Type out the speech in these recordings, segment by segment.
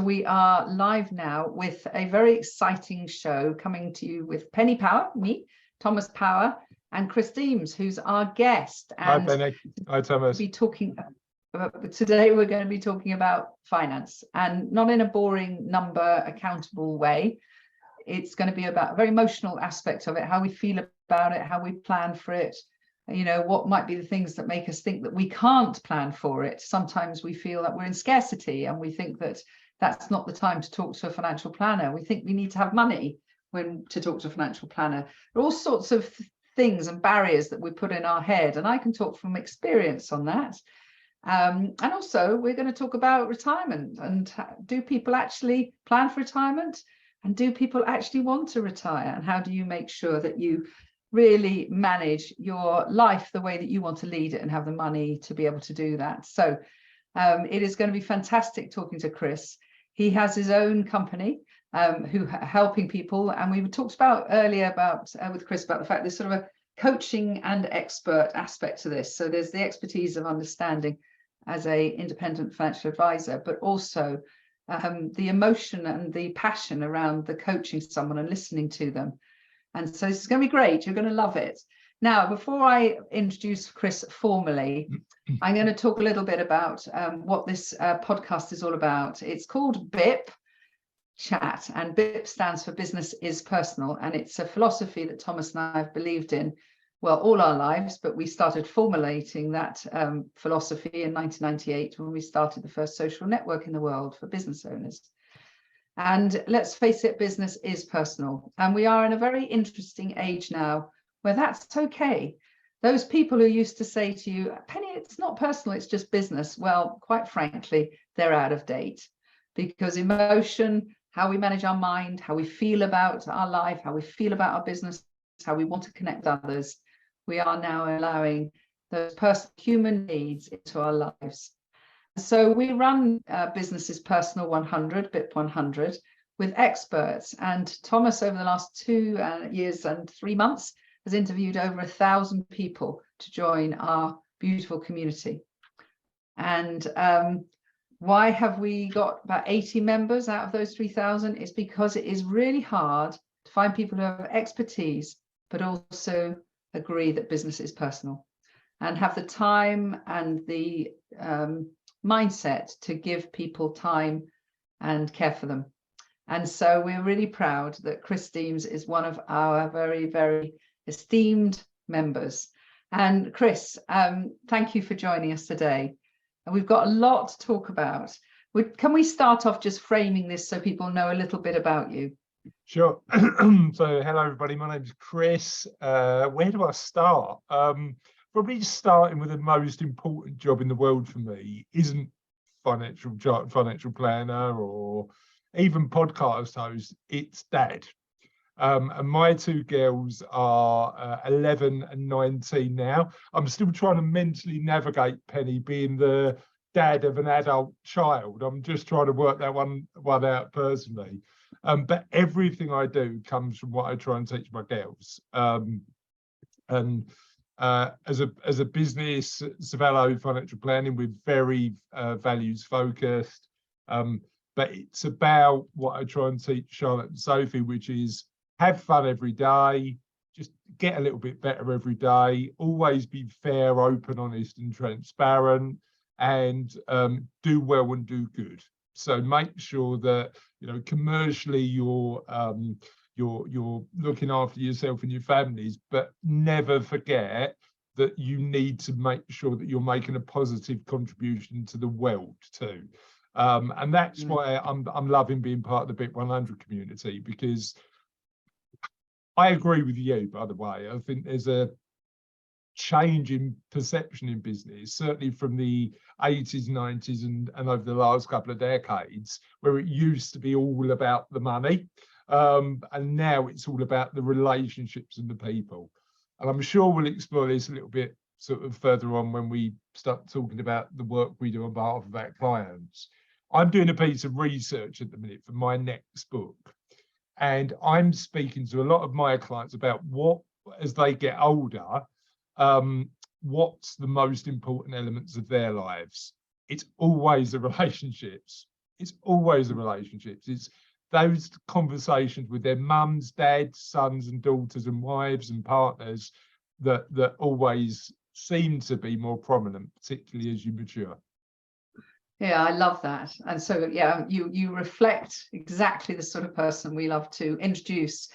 we are live now with a very exciting show coming to you with Penny Power, me, Thomas Power, and Chris Daems, who's our guest. Hi, And Penny. Hi, Thomas. Today we're going to be talking about finance, and not in a boring number accountable way. It's going to be about a very emotional aspect of it, how we feel about it, how we plan for it, you know, what might be the things that make us think that we can't plan for it. Sometimes we feel that we're in scarcity and we think that that's not the time to talk to a financial planner. We think we need to have money to talk to a financial planner. There are all sorts of things and barriers that we put in our head, and I can talk from experience on that. And also we're going to talk about retirement, and do people actually plan for retirement, and do people actually want to retire, and how do you make sure that you really manage your life the way that you want to lead it and have the money to be able to do that. So it is going to be fantastic talking to Chris. He has his own company who helping people, and we talked about earlier about with Chris about the fact there's sort of a coaching and expert aspect to this. So there's the expertise of understanding as a independent financial advisor, but also the emotion and the passion around the coaching someone and listening to them. And so this is going to be great. You're going to love it. Now, before I introduce Chris formally, I'm going to talk a little bit about what this podcast is all about. It's called BIP Chat, and BIP stands for Business is Personal. And it's a philosophy that Thomas and I have believed in, well, all our lives, but we started formulating that philosophy in 1998 when we started the first social network in the world for business owners. And let's face it, business is personal. And we are in a very interesting age now where that's okay. Those people who used to say to you, Penny, it's not personal, it's just business. Well, quite frankly, they're out of date, because emotion, how we manage our mind, how we feel about our life, how we feel about our business, how we want to connect with others, we are now allowing those personal human needs into our lives. So we run Businesses Personal 100, BIP 100, with experts. And Thomas, over the last 2 years and 3 months, has interviewed over 1,000 people to join our beautiful community. And why have we got about 80 members out of those 3,000? It's because it is really hard to find people who have expertise, but also agree that business is personal, and have the time and the mindset to give people time and care for them. And so we're really proud that Chris Daems is one of our very, very esteemed members. And Chris, thank you for joining us today. And we've got a lot to talk about. Can we start off just framing this so people know a little bit about you? Sure. So hello everybody, my name is Chris. Where do I start? Probably starting with the most important job in the world for me isn't financial planner or even podcast host, it's dad. And my 2 girls are 11 and 19 now. I'm still trying to mentally navigate, Penny, being the dad of an adult child. I'm just trying to work that one out personally. But everything I do comes from what I try and teach my girls. As a business, Savello Financial Planning, we're very values focused. But it's about what I try and teach Charlotte and Sophie, which is have fun every day, just get a little bit better every day, always be fair, open, honest and transparent, and do well and do good. So make sure that, you know, commercially you're looking after yourself and your families, but never forget that you need to make sure that you're making a positive contribution to the world too. And that's why I'm loving being part of the BIP 100 community, because I agree with you, by the way. I think there's a change in perception in business, certainly from the 80s, 90s and over the last couple of decades, where it used to be all about the money. And now it's all about the relationships and the people. And I'm sure we'll explore this a little bit sort of further on when we start talking about the work we do on behalf of our clients. I'm doing a piece of research at the minute for my next book. And I'm speaking to a lot of my clients about what, as they get older, what's the most important elements of their lives. It's always the relationships. it's always the relationships. It's those conversations with their mums, dads, sons and daughters and wives and partners that always seem to be more prominent, particularly as you mature. Yeah, I love that. And so, yeah, you reflect exactly the sort of person we love to introduce.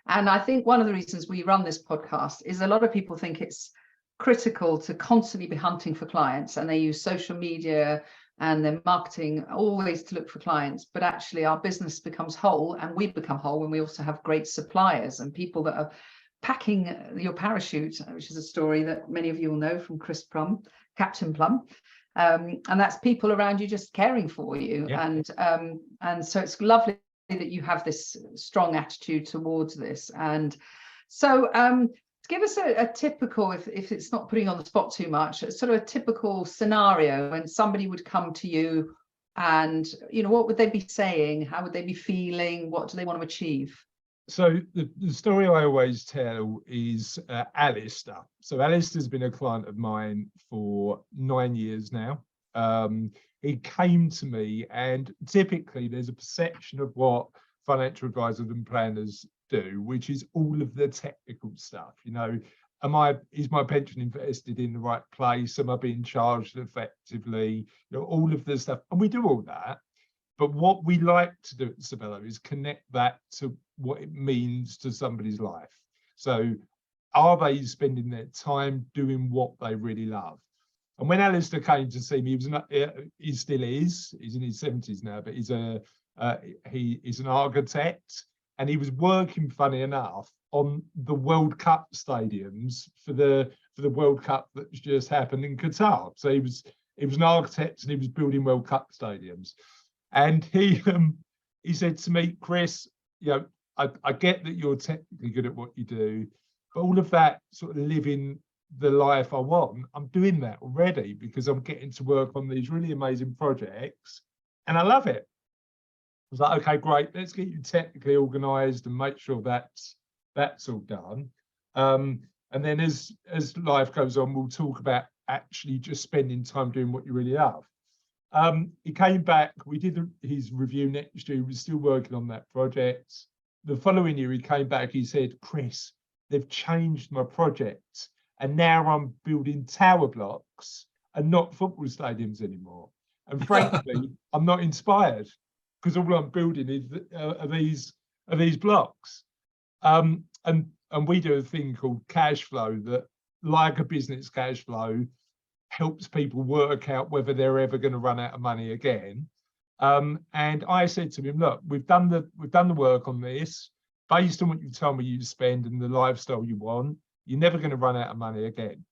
And I think one of the reasons we run this podcast is a lot of people think it's critical to constantly be hunting for clients, and they use social media and their marketing always to look for clients. But actually our business becomes whole, and we become whole when we also have great suppliers and people that are packing your parachute, which is a story that many of you will know from Chris Plum, Captain Plum. And that's people around you just caring for you. Yeah. And so it's lovely that you have this strong attitude towards this. And so give us a typical, if it's not putting you on the spot too much, sort of a typical scenario when somebody would come to you and, you know, what would they be saying? How would they be feeling? What do they want to achieve? So the story I always tell is Alistair. So Alistair's been a client of mine for 9 years now. He came to me, and typically there's a perception of what financial advisors and planners do, which is all of the technical stuff. You know, is my pension invested in the right place? Am I being charged effectively? You know, all of the stuff, and we do all that. But what we like to do at Sabella is connect that to what it means to somebody's life. So are they spending their time doing what they really love? And when Alistair came to see me, he still is, he's in his 70s now, but he is an architect, and he was working, funny enough, on the World Cup stadiums for the World Cup that's just happened in Qatar. So he was an architect, and he was building World Cup stadiums. And he said to me, Chris, you know, I get that you're technically good at what you do, but all of that sort of living the life I want, I'm doing that already because I'm getting to work on these really amazing projects and I love it. I was like, okay, great, let's get you technically organised and make sure that's all done. And then as life goes on, we'll talk about actually just spending time doing what you really love. He came back, we did his review next year, he was still working on that project. The following year he came back, he said, Chris, they've changed my project and now I'm building tower blocks and not football stadiums anymore. And frankly, I'm not inspired because all I'm building are these blocks. And we do a thing called cash flow that, like a business cash flow, helps people work out whether they're ever going to run out of money again. And I said to him, look, we've done the work on this based on what you've told me you spend and the lifestyle you want. You're never going to run out of money again.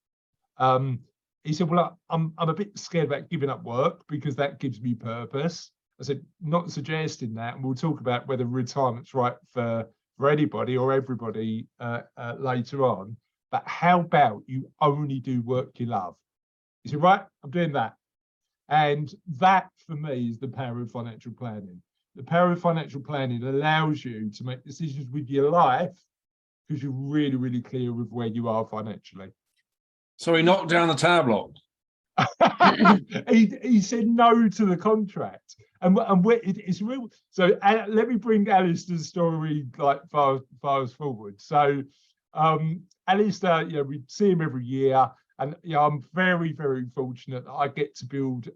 He said, well, I'm a bit scared about giving up work because that gives me purpose. I said, not suggesting that, and we'll talk about whether retirement's right for anybody or everybody later on. But how about you only do work you love? He said, right, I'm doing that. And that, for me, is the power of financial planning. The power of financial planning allows you to make decisions with your life because you're really, really clear with where you are financially. So he knocked down the tower block. he said no to the contract. And it's real. So let me bring Alistair's story like fast forward. So Alistair, you know, we see him every year. And you know, I'm very, very fortunate that I get to build,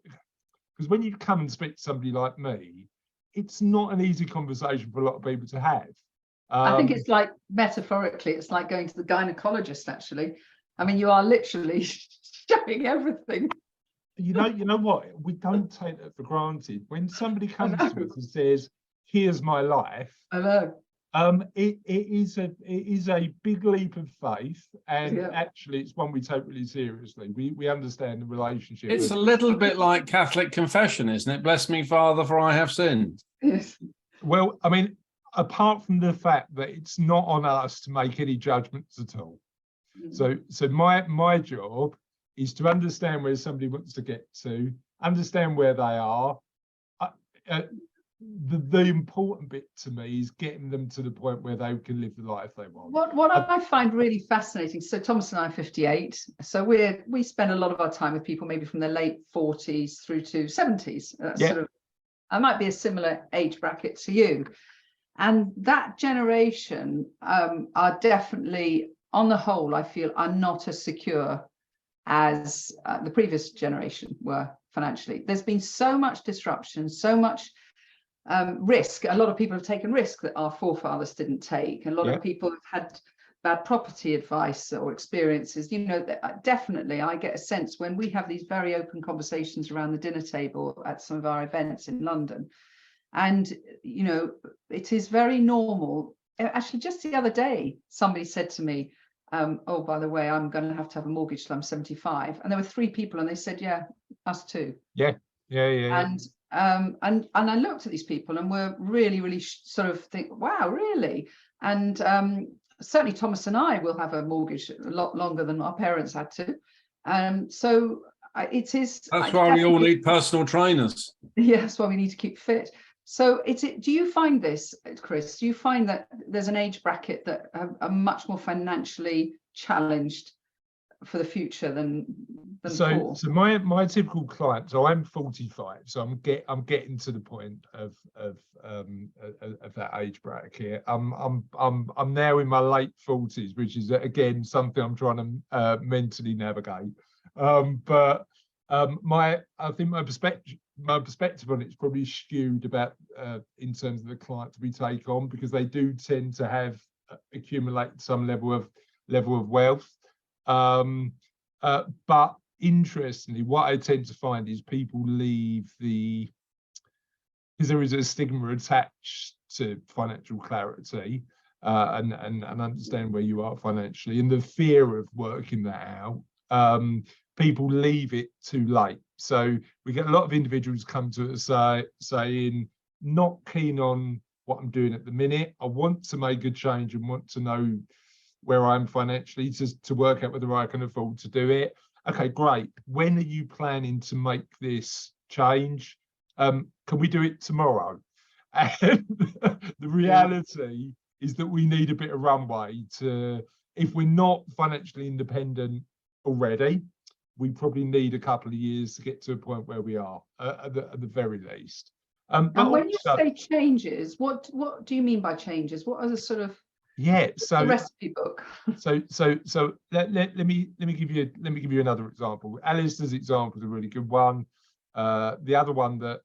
because when you come and speak to somebody like me, it's not an easy conversation for a lot of people to have. I think it's like, metaphorically, it's like going to the gynecologist, actually. I mean, you are literally showing everything. You know what? We don't take that for granted. When somebody comes to us and says, here's my life, I know. It is a big leap of faith, and actually it's one we take really seriously. We understand the relationship. It's a little bit like Catholic confession, isn't it? Bless me, Father, for I have sinned. Yes. Well, I mean, apart from the fact that it's not on us to make any judgments at all. So my job is to understand where somebody wants to get to, understand where they are. The important bit to me is getting them to the point where they can live the life they want. What I find really fascinating, so Thomas and I are 58, so we spend a lot of our time with people maybe from their late 40s through to 70s. That's sort of I might be a similar age bracket to you. And that generation are definitely, on the whole, I feel, are not as secure as the previous generation were financially. There's been so much disruption, so much risk. A lot of people have taken risk that our forefathers didn't take. A lot of people have had bad property advice or experiences. You know, definitely I get a sense when we have these very open conversations around the dinner table at some of our events in London. And, you know, it is very normal. Actually, just the other day, somebody said to me, oh, by the way, I'm going to have a mortgage till I'm 75. And there were 3 people and they said, yeah, us too. And I looked at these people and were really sort of think, wow, really? And certainly Thomas and I will have a mortgage a lot longer than our parents had to. So it is. That's why we all need personal trainers. Yeah, that's why we need to keep fit. So do you find this, Chris, do you find that there's an age bracket that are much more financially challenged for the future than so my typical client, so I'm 45, so I'm getting to the point of that age bracket. I'm now in my late 40s, which is again something I'm trying to mentally navigate. I think my perspective on it is probably skewed about in terms of the clients we take on, because they do tend to have accumulate some level of wealth. But interestingly, what I tend to find is people leave because there is a stigma attached to financial clarity and understand where you are financially, and the fear of working that out. People leave it too late. So we get a lot of individuals come to us saying, not keen on what I'm doing at the minute. I want to make a change and want to know where I'm financially to work out whether I can afford to do it. Okay, great. When are you planning to make this change? Can we do it tomorrow? And the reality is that we need a bit of runway if we're not financially independent already, we probably need a couple of years to get to a point where we are at the very least. And when you say changes, what do you mean by changes? What are the sort of so the recipe book? So let me give you another example. Alistair's example is a really good one. The other one that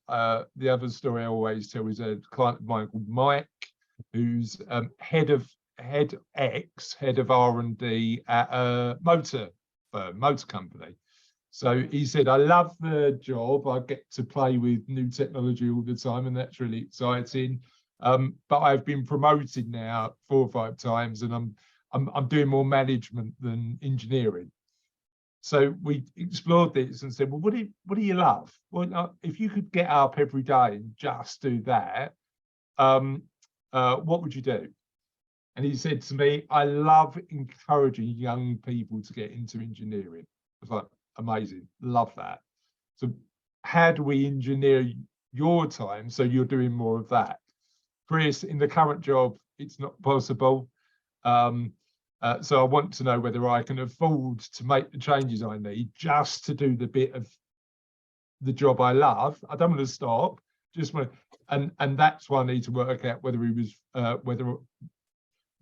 the other story I always tell is a client of mine called Mike, who's head of R&D at a motor company. So he said, I love the job. I get to play with new technology all the time, and that's really exciting. But I've been promoted now 4 or 5 times, and I'm doing more management than engineering. So we explored this and said, well, what do you love? Well, if you could get up every day and just do that, what would you do? And he said to me, I love encouraging young people to get into engineering. I was like, amazing, love that. So how do we engineer your time so you're doing more of that? Chris, in the current job, it's not possible. So I want to know whether I can afford to make the changes I need just to do the bit of the job I love. I don't want to stop, just want to, and that's why I need to work out whether he was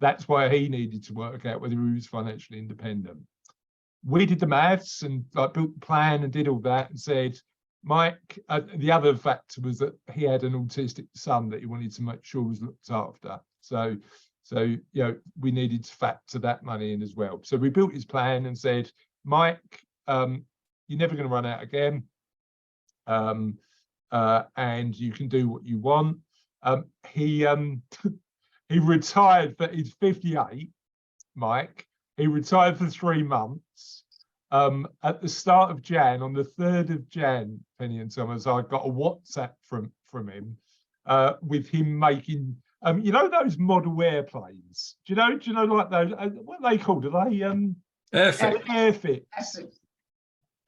that's why he needed to work out whether he was financially independent. We did the maths and built the plan and did all that and said, Mike, the other factor was that he had an autistic son that he wanted to make sure was looked after. So you know, we needed to factor that money in as well. So we built his plan and said, Mike, you're never going to run out again, and you can do what you want. He retired, but he's 58, Mike. He retired for 3 months. At the start of Jan, on the 3rd of Jan, Penny and Thomas, I got a WhatsApp from him with him making, you know, those model airplanes. Do you know like those? What are they called? Are they airfits?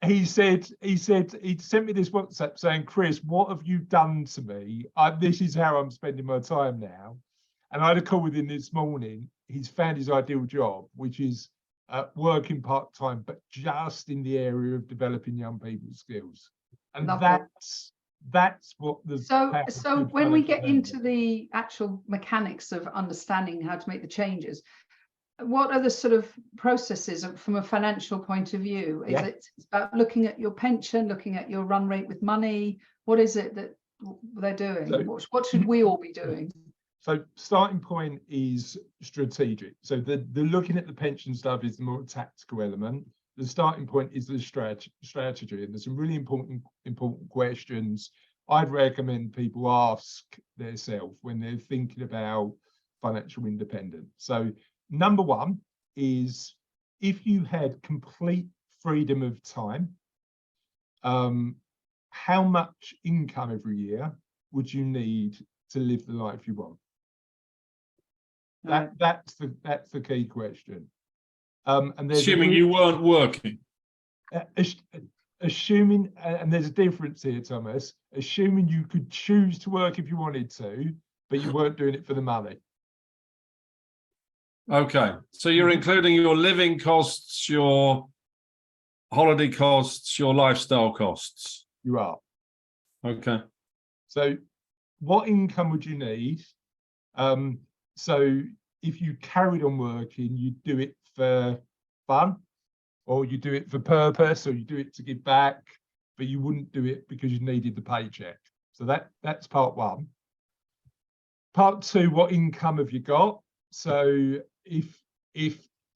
He said he sent me this WhatsApp saying, Chris, what have you done to me? This is how I'm spending my time now. And I had a call with him this morning. He's found his ideal job, which is working part-time, but just in the area of developing young people's skills. And that's what the so when we get into the actual mechanics of understanding how to make the changes, what are the sort of processes from a financial point of view? Is it about looking at your pension, looking at your run rate with money? What is it that they're doing? So, what should we all be doing? So starting point is strategic. So the looking at the pension stuff is the more tactical element. The starting point is the strategy, and there's some really important questions I'd recommend people ask themselves when they're thinking about financial independence. So number one is, if you had complete freedom of time, how much income every year would you need to live the life you want? That's the key question. And assuming you weren't working. Assuming, and there's a difference here, Thomas, assuming you could choose to work if you wanted to, but you weren't doing it for the money. Okay, so you're including your living costs, your holiday costs, your lifestyle costs. You are. Okay. So what income would you need? So if you carried on working, you'd do it for fun, or you do it for purpose, or you do it to give back, but you wouldn't do it because you needed the paycheck. So that's part one. Part two, what income have you got? So if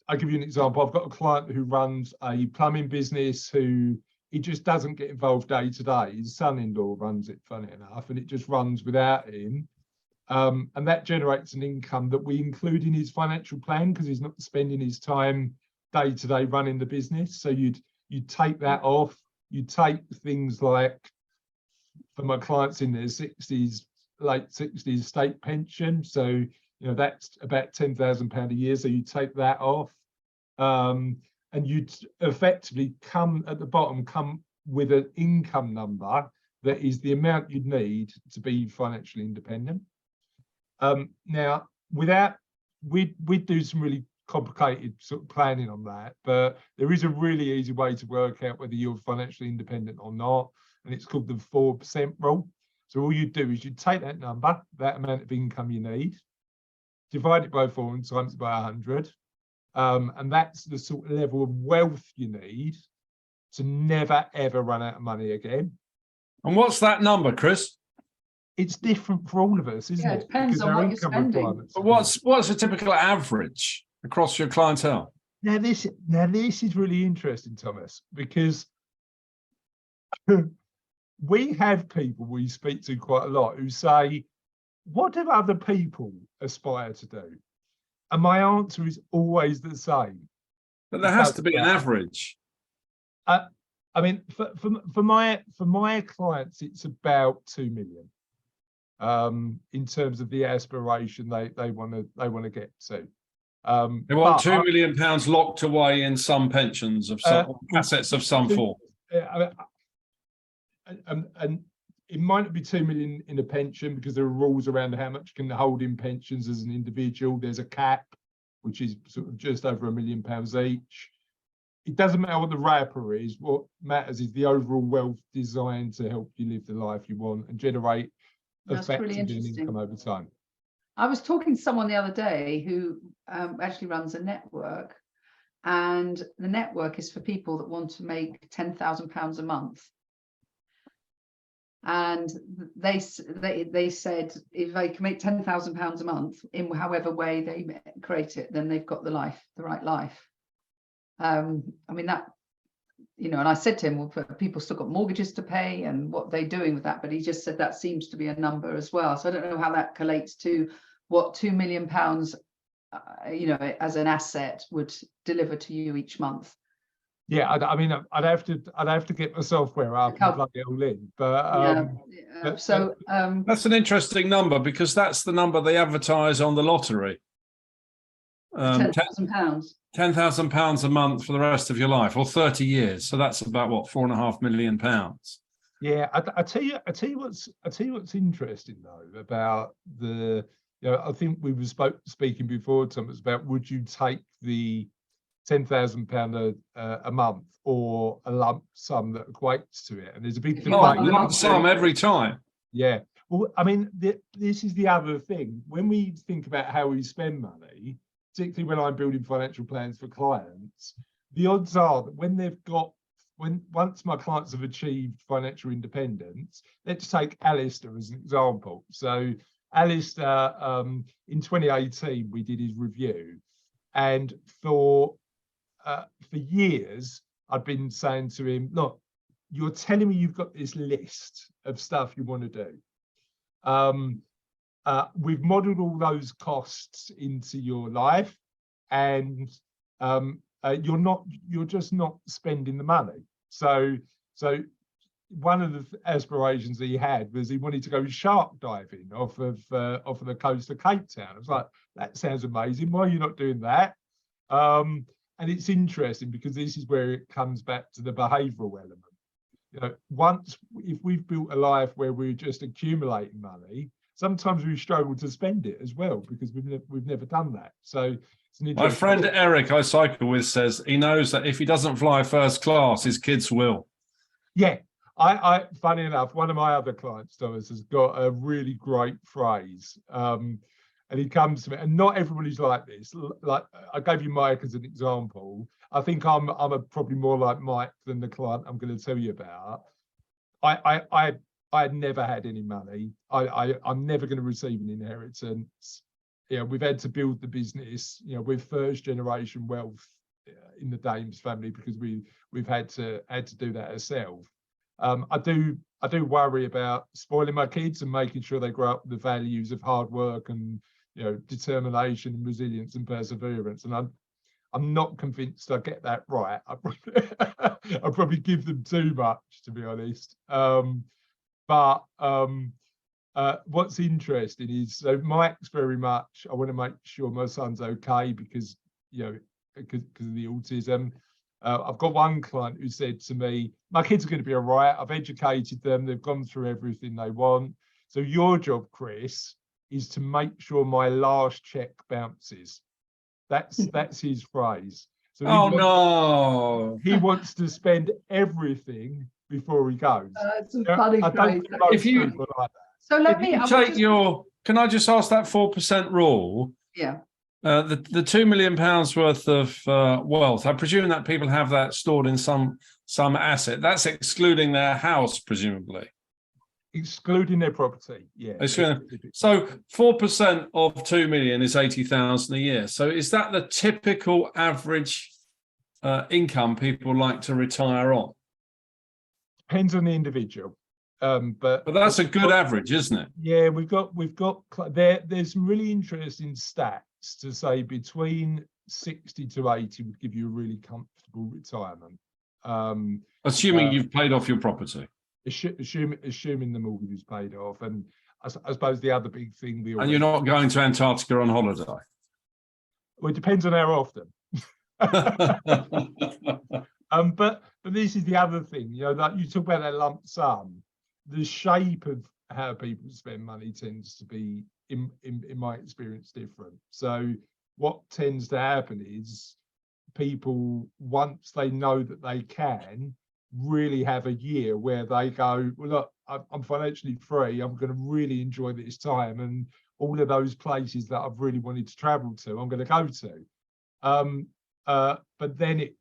I give you an example, I've got a client who runs a plumbing business who he just doesn't get involved day to day. His son-in-law runs it, funny enough, and it just runs without him. And that generates an income that we include in his financial plan because he's not spending his time day to day running the business. So you'd take that off. You take things like, for my clients in their 60s, late 60s, state pension. So that's about £10,000 a year. So you take that off, and you'd effectively come at the bottom, come with an income number that is the amount you'd need to be financially independent. Now, we'd do some really complicated sort of planning on that, but there is a really easy way to work out whether you're financially independent or not, and it's called the 4% rule. So all you do is you take that number, that amount of income you need, divide it by 4 and times it by 100, and that's the sort of level of wealth you need to never ever run out of money again. And what's that number, Chris? It's different for all of us, isn't it? It depends on what you're spending. But what's a typical average across your clientele? Now this is really interesting, Thomas, because we have people we speak to quite a lot who say, what do other people aspire to do? And my answer is always the same. But there has to be an average. I mean, for my clients, it's about 2 million. In terms of the aspiration they want to get to. They want £2 million locked away in some pensions of some assets of some form. And it might not be 2 million in a pension because there are rules around how much you can hold in pensions as an individual. There's a cap, which is sort of just over £1 million each. It doesn't matter what the wrapper is. What matters is the overall wealth designed to help you live the life you want and generate effective income over time. I was talking to someone the other day who actually runs a network, and the network is for people that want to make £10,000 a month. And they said if they can make £10,000 a month in however way they create it, then they've got the right life. I mean, that, and I said to him, well, people still got mortgages to pay and what they're doing with that, but he just said that seems to be a number as well. So I don't know how that collates to what £2 million, as an asset would deliver to you each month. Yeah, I mean, I'd have to get my software up and plug it all in. But that's an interesting number because that's the number they advertise on the lottery. £10,000. £10,000 a month for the rest of your life, or 30 years. So that's about what, £4.5 million. Yeah, I tell you what's interesting though about the, I think we were speaking before, Thomas, about would you take the £10,000 a month, or a lump sum that equates to it. And there's a big No, lump sum every time. Yeah. Well, I mean, this is the other thing. When we think about how we spend money, particularly when I'm building financial plans for clients, the odds are that once my clients have achieved financial independence, let's take Alistair as an example. So Alistair, in 2018, we did his review, and for years, I'd been saying to him, look, you're telling me you've got this list of stuff you want to do. We've modeled all those costs into your life, and you're just not spending the money. So one of the aspirations he had was he wanted to go shark diving off of the coast of Cape Town. I was like, that sounds amazing. Why are you not doing that? And it's interesting because this is where it comes back to the behavioural element. You know, if we've built a life where we're just accumulating money, sometimes we struggle to spend it as well because we've never done that. So it's an my friend Eric, I cycle with, says he knows that if he doesn't fly first class, his kids will. Yeah, I funny enough, one of my other clients, Thomas, has got a really great phrase. And he comes to me, and not everybody's like this. Like I gave you Mike as an example. I think I'm probably more like Mike than the client I'm going to tell you about. I had never had any money. I'm never going to receive an inheritance. You know, we've had to build the business. You know, we're first generation wealth in the Daems family because we've had to do that ourselves. I do worry about spoiling my kids and making sure they grow up with the values of hard work and, you know, determination and resilience and perseverance. And I'm not convinced I get that right. I probably give them too much, to be honest. But what's interesting is, so Mike's very much, I want to make sure my son's okay because, you know, because of the autism. I've got one client who said to me, my kids are going to be all right. I've educated them. They've gone through everything they want. So your job, Chris, is to make sure my last check bounces. That's his phrase. So he wants to spend everything before he goes. It's a funny phrase. If you like that. So let me take your, can I just ask that 4% rule? Yeah. The £2 million worth of wealth, I presume that people have that stored in some asset. That's excluding their house, presumably. Excluding their property, yeah. So 4% of 2 million is 80,000 a year. So is that the typical average income people like to retire on? Depends on the individual. But that's a good average, isn't it? Yeah, there's some really interesting stats to say between 60 to 80 would give you a really comfortable retirement. Assuming you've paid off your property. Assuming the mortgage is paid off. And I suppose the other big thing and you're not going to Antarctica on holiday. Well, it depends on how often. But this is the other thing, you know, that you talk about that lump sum. The shape of how people spend money tends to be, in my experience, different. So what tends to happen is people, once they know that they can, really have a year where they go, well, look, I'm financially free. I'm going to really enjoy this time, and all of those places that I've really wanted to travel to, I'm going to go to. But then it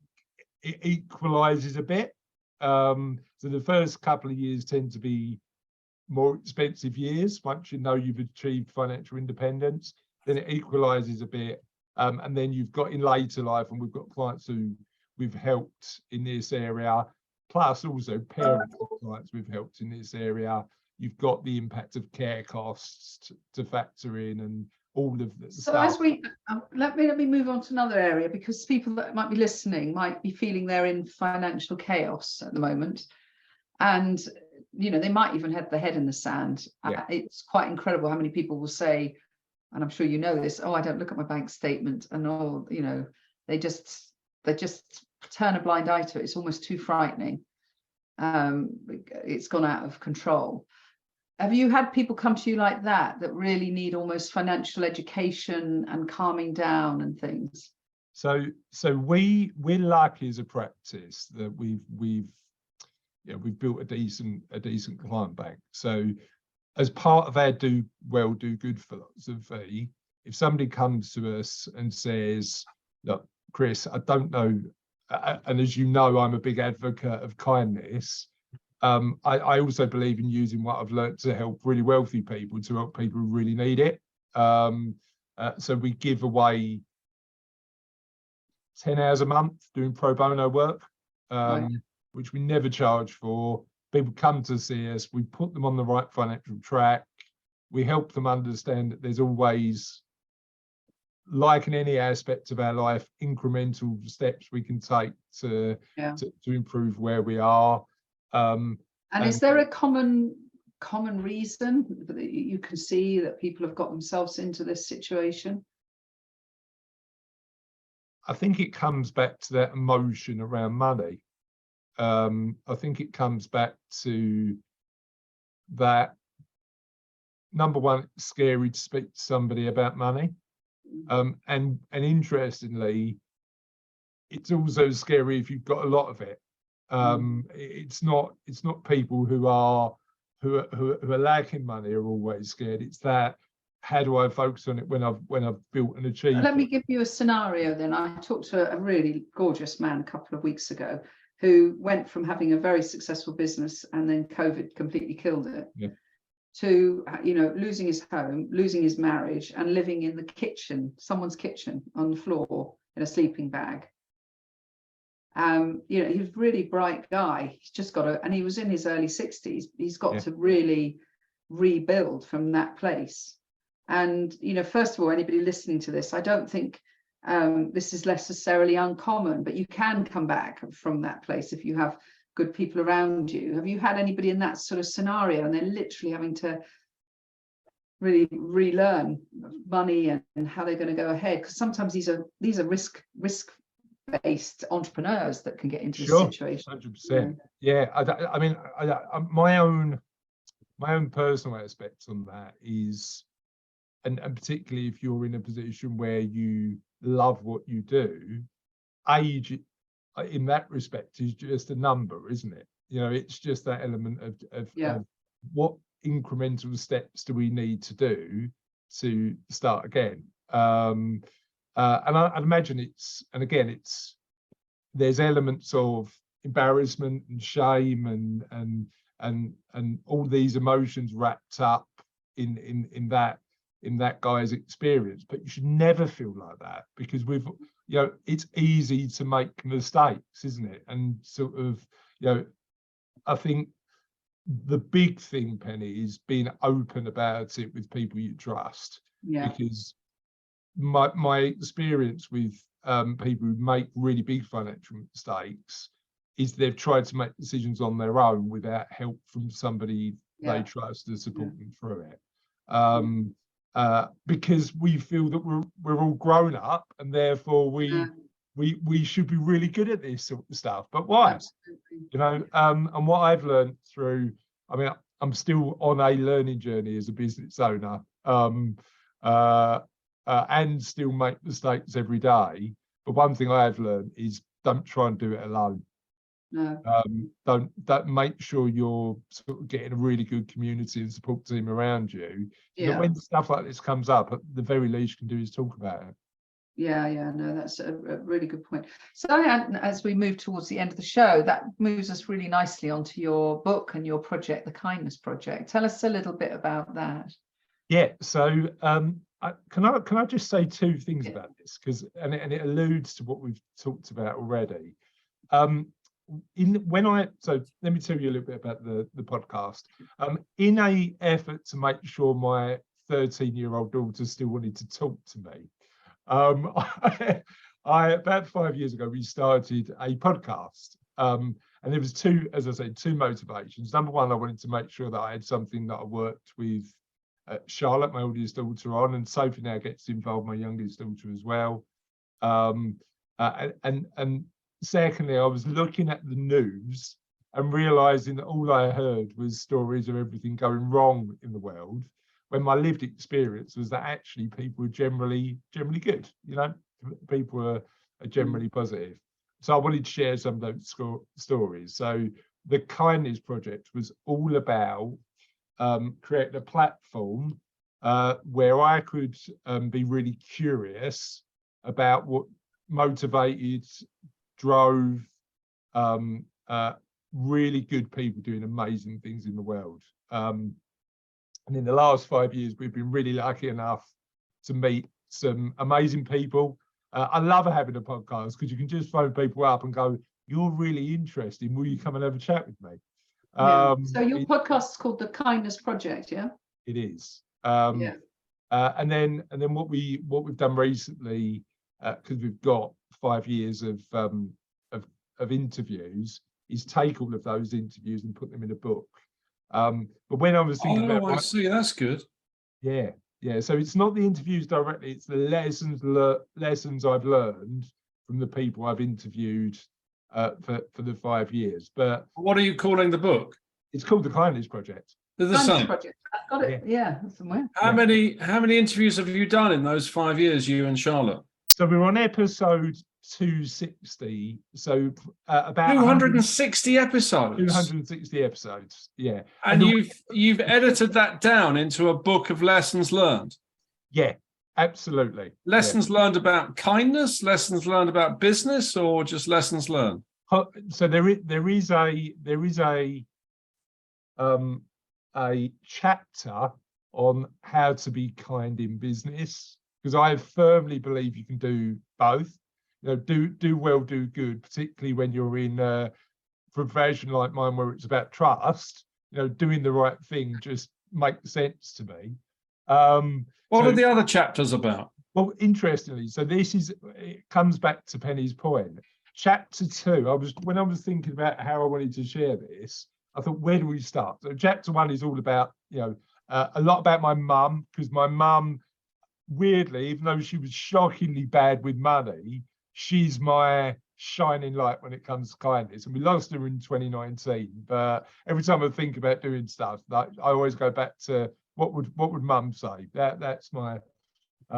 equalizes a bit. So the first couple of years tend to be more expensive years. Once you know you've achieved financial independence, then it equalizes a bit. And then you've got in later life, and we've got clients who we've helped in this area, plus also parents of clients we've helped in this area. You've got the impact of care costs to factor in, and all of this. So as we let me move on to another area, because people that might be listening might be feeling they're in financial chaos at the moment, and you know, they might even have their head in the sand. Yeah. It's quite incredible how many people will say, and I'm sure you know this, oh, I don't look at my bank statement, and oh, you know, they just turn a blind eye to it. It's almost too frightening. It's gone out of control. Have you had people come to you like that really need almost financial education and calming down and things? So we're lucky as a practice that we've built a decent client bank. So as part of our do good philosophy, if somebody comes to us and says, look, Chris, I don't know, and as you know, I'm a big advocate of kindness. I also believe in using what I've learned to help really wealthy people, to help people who really need it. So we give away 10 hours a month doing pro bono work, Right. which we never charge for. People come to see us, we put them on the right financial track, we help them understand that there's always, like in any aspect of our life, incremental steps we can take to improve where we are. And is there a common reason that you can see that people have got themselves into this situation? I think it comes back to that emotion around money. I think it comes back to that, number one, it's scary to speak to somebody about money. And interestingly, it's also scary if you've got a lot of it. It's not people who are lacking money are always scared. It's that, how do I focus on it when I've built and achieved? Let me give you a scenario then. I talked to a really gorgeous man a couple of weeks ago who went from having a very successful business and then COVID completely killed it, to losing his home, losing his marriage, and living in the kitchen, someone's kitchen, on the floor in a sleeping bag. He's a really bright guy. He's just got to, and he was in his early 60s. He's got to really rebuild from that place. And first of all, anybody listening to this, I don't think this is necessarily uncommon, but you can come back from that place if you have good people around you. Have you had anybody in that sort of scenario and they're literally having to really relearn money and how they're going to go ahead? Because sometimes these are risk-based entrepreneurs that can get into this situation. 100%. Yeah, I mean, my own personal aspect on that is, and particularly if you're in a position where you love what you do, age in that respect is just a number, isn't it? It's just that element of what incremental steps do we need to do to start again. And I'd imagine there's elements of embarrassment and shame and all these emotions wrapped up in that guy's experience, but you should never feel like that, because it's easy to make mistakes, isn't it? And sort of, I think the big thing, Penny, is being open about it with people you trust. Because my experience with people who make really big financial mistakes is they've tried to make decisions on their own without help from somebody they trust to support them through it. Because we feel that we're all grown up and therefore we should be really good at this sort of stuff. But why? Absolutely. And what I've learned through, I'm still on a learning journey as a business owner, and still make mistakes every day. But one thing I have learned is don't try and do it alone. No. Don't make sure you're sort of getting a really good community and support team around you. That when stuff like this comes up, the very least you can do is talk about it. No, that's a really good point. So as we move towards the end of the show, that moves us really nicely onto your book and your project, the Kindness Project. Tell us a little bit about that. Yeah, so can I just say two things about this, because and it alludes to what we've talked about already. So let me tell you a little bit about the podcast. In a effort to make sure my 13-year-old daughter still wanted to talk to me, I about 5 years ago we started a podcast, and there was two motivations. Number one, I wanted to make sure that I had something that I worked with Charlotte, my oldest daughter, on, and Sophie now gets involved, my youngest daughter, as well. And secondly, I was looking at the news and realizing that all I heard was stories of everything going wrong in the world, when my lived experience was that actually people were generally good. People are generally positive. So I wanted to share some of those stories. So the Kindness Project was all about creating a platform where I could be really curious about what motivated, drove really good people doing amazing things in the world. And in the last 5 years, we've been really lucky enough to meet some amazing people. I love having a podcast because you can just phone people up and go, "You're really interesting. Will you come and have a chat with me?" Yeah. So your podcast is called The Kindness Project, yeah? It is. Yeah. And then what we've done recently, because we've got 5 years of interviews, is take all of those interviews and put them in a book. But when I was thinking about, I see, that's good. Yeah. So it's not the interviews directly; it's the lessons I've learned from the people I've interviewed for the 5 years. But What are you calling the book? it's called The Kindness Project. The Kindness Sun. Project. I've got it. Yeah, somewhere. How many interviews have you done in those 5 years, you and Charlotte? So we're on episode 260. So about 260 episodes. 260 episodes. Yeah. And you've edited that down into a book of lessons learned. Yeah, absolutely. Lessons learned about kindness, lessons learned about business, or just lessons learned? So there is a chapter on how to be kind in business, because I firmly believe you can do both. You know, do well, do good, particularly when you're in a profession like mine where it's about trust. You know, doing the right thing just makes sense to me. What are the other chapters about? Well, interestingly, so it comes back to Penny's point. Chapter 2, when I was thinking about how I wanted to share this, I thought, where do we start? So chapter 1 is all about, a lot about my mum, because my mum, weirdly, even though she was shockingly bad with money, she's my shining light when it comes to kindness. And we lost her in 2019, but every time I think about doing stuff, like, I always go back to what would mum say? That's my.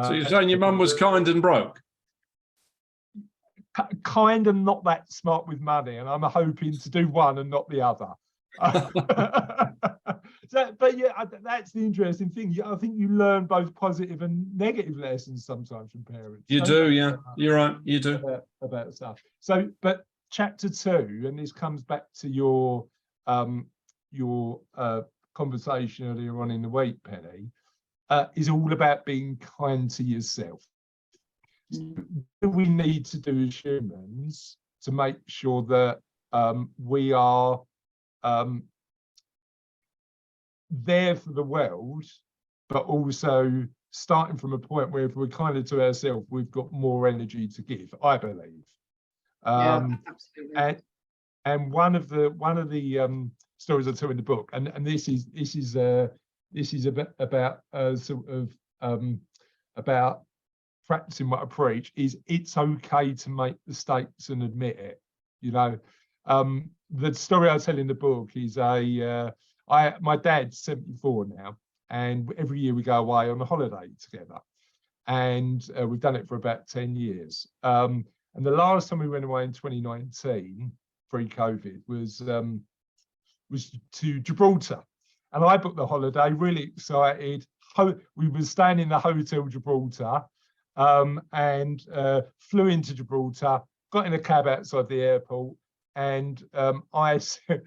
So you're saying your mum was kind and broke? Kind and not that smart with money, and I'm hoping to do one and not the other. But yeah, that's the interesting thing. I think you learn both positive and negative lessons sometimes from parents. You do, yeah. You're right, you do. About stuff. So, but chapter 2, and this comes back to your conversation earlier on in the week, Penny, is all about being kind to yourself. What we need to do as humans to make sure that we are there for the world, but also starting from a point where if we're kinder to ourselves, we've got more energy to give, I believe. Absolutely. And one of the stories I tell in the book, and this is about about practicing what I preach, is it's okay to make mistakes and admit it. The story I tell in the book is my dad's 74 now, and every year we go away on a holiday together, and we've done it for about 10 years. And the last time we went away in 2019, pre-COVID, was to Gibraltar, and I booked the holiday, really excited. We were staying in the Hotel Gibraltar, and flew into Gibraltar, got in a cab outside the airport, and I said,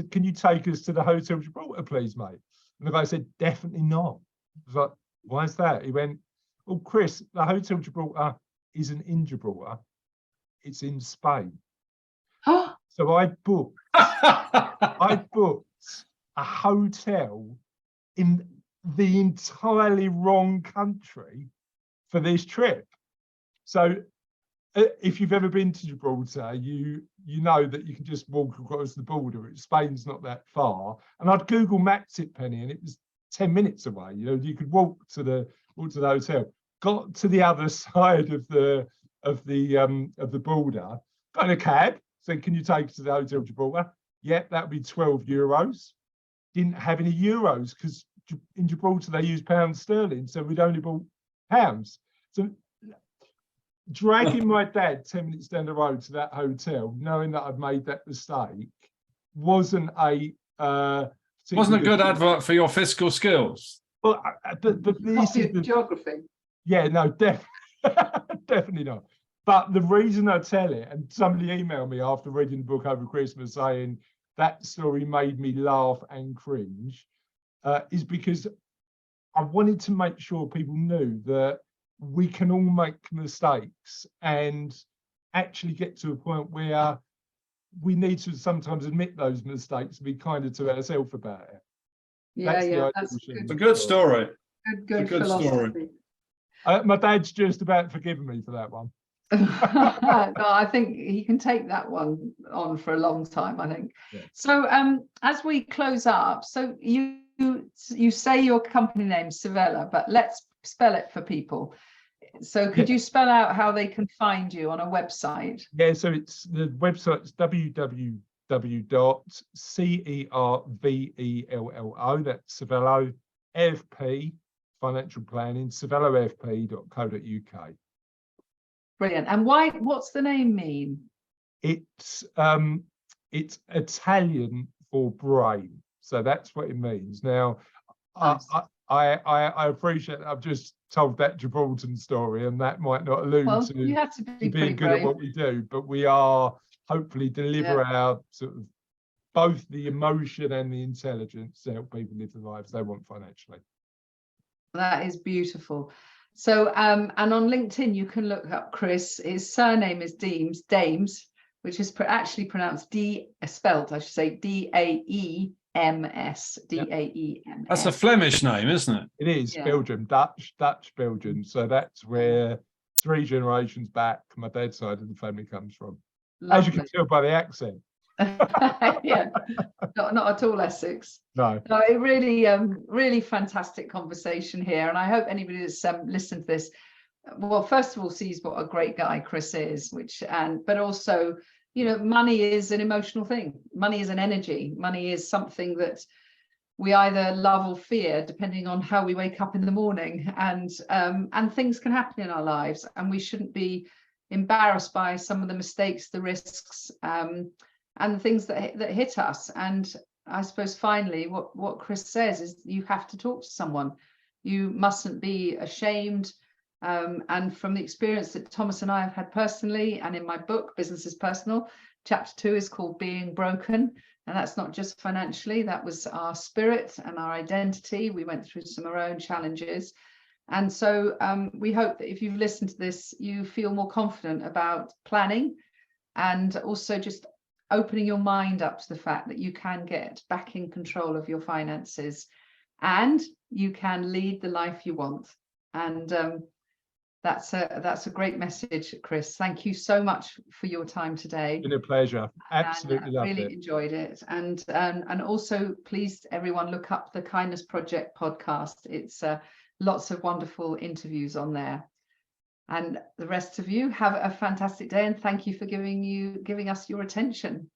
"Can you take us to the Hotel Gibraltar, please, mate?" And the guy said, "Definitely not." I was like, "Why is that?" He went, "Well, Chris, the Hotel Gibraltar isn't in Gibraltar, it's in Spain." So I booked a hotel in the entirely wrong country for this trip. So if you've ever been to Gibraltar, you know that you can just walk across the border. Spain's not that far. And I'd Google Maps it, Penny, and it was 10 minutes away. You could walk to the hotel. Got to the other side of the border, got in a cab, said, "Can you take us to the Hotel Gibraltar?" "Yep, that would be €12. Didn't have any euros because in Gibraltar they use pounds sterling, so we'd only bought pounds. So dragging my dad 10 minutes down the road to that hotel, knowing that I'd made that mistake, wasn't a Wasn't a good advert for your fiscal skills. Well, this is the geography. Yeah, no, definitely not. But the reason I tell it, and somebody emailed me after reading the book over Christmas saying that story made me laugh and cringe, is because I wanted to make sure people knew that we can all make mistakes and actually get to a point where we need to sometimes admit those mistakes and be kinder to ourselves about it. That's It's a good story. Good philosophy. story. My dad's just about forgiven me for that one. No, I think he can take that one on for a long time, I think. Yeah. So as we close up, so you say your company name Savella, but let's spell it for people. So could you spell out how they can find you on a website? Yeah, so it's the website's www.cervello, that's Cervello FP financial planning, cervellofp.co.uk. Brilliant. And what's the name mean? It's Italian for brain, so that's what it means. Now, nice. I appreciate I've just told that Gibraltar story, and that might not allude to you have to be being good brave. at what we do, but we are hopefully deliver our sort of both the emotion and the intelligence to help people live the lives they want financially. That is beautiful. So and on LinkedIn you can look up Chris. His surname is Daems, which is actually pronounced spelt I should say Daems. Daems. That's a Flemish name, isn't it? It is. Belgium, Dutch Belgian. So that's where 3 generations back my dad's side of the family comes from. Lovely. As you can tell by the accent. Yeah, not at all Essex. No, it really fantastic conversation here, and I hope anybody that's listened to this, well, first of all, sees what a great guy Chris is, but also, money is an emotional thing. Money is an energy. Money is something that we either love or fear, depending on how we wake up in the morning, and things can happen in our lives, and we shouldn't be embarrassed by some of the mistakes, the risks, and the things that hit us. And I suppose finally what Chris says is you have to talk to someone. You mustn't be ashamed. And from the experience that Thomas and I have had personally, and in my book, Business is Personal, chapter 2 is called Being Broken. And that's not just financially, that was our spirit and our identity. We went through some of our own challenges. And so we hope that if you've listened to this, you feel more confident about planning, and also just opening your mind up to the fact that you can get back in control of your finances and you can lead the life you want. And that's a great message, Chris. Thank you so much for your time today. It's been a pleasure. Absolutely loved it. Really enjoyed it. And also, please, everyone, look up the Kindness Project podcast. It's lots of wonderful interviews on there. And the rest of you have a fantastic day, and thank you for giving us your attention.